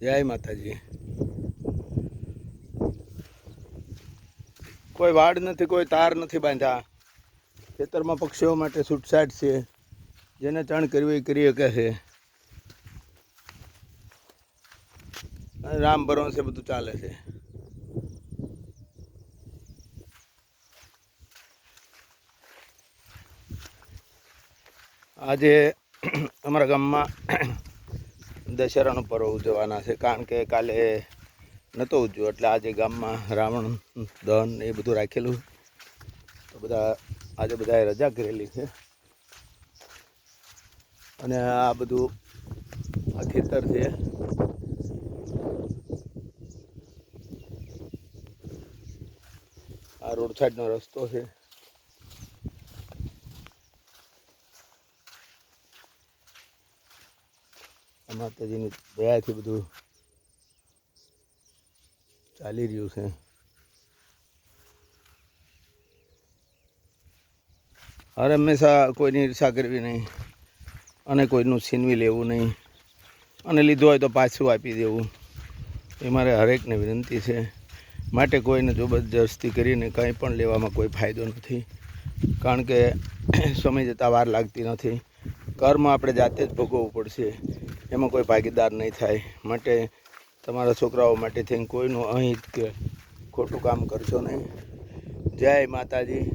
જય માતાજી। કોઈ વાડ નથી, કોઈ તાર નથી બાંધ્યા। ખેતરમાં પક્ષીઓ માટે છૂટછાટ છે, જેને ચણ કરવી એ કરી શકે છે। રામ ભરોસે બધું ચાલે છે। આજે અમારા ગામમાં દશેરાનો પર્વ ઉજવવાના છે, કારણ કે કાલે નહોતો ઉજવ્યો, એટલે આજે ગામમાં રાવણ દહન એ બધું રાખેલું। તો આજે બધાએ રજા કરેલી છે, અને આ બધું આ ખેતર છે। આ રોડ સાઈડનો રસ્તો છે। માતાજીની દયાથી બધું ચાલી રહ્યું છે। હર હંમેશા કોઈની ઈર્ષા કરવી નહીં, અને કોઈનું છીનવી લેવું નહીં, અને લીધું હોય તો પાછું આપી દેવું, એ મારે હરેકને વિનંતી છે। માટે કોઈને જબરજસ્તી કરીને કંઈ પણ લેવામાં કોઈ ફાયદો નથી, કારણ કે સમય જતાં વાર લાગતી નથી। કર્મ આપણે જાતે જ ભોગવવું પડશે, એમાં કોઈ ભાગીદાર નહીં થાય। માટે તમારા છોકરાઓ માટે થઈને કોઈનું અહિત કે ખોટું કામ કરશો નહીં। જય માતાજી।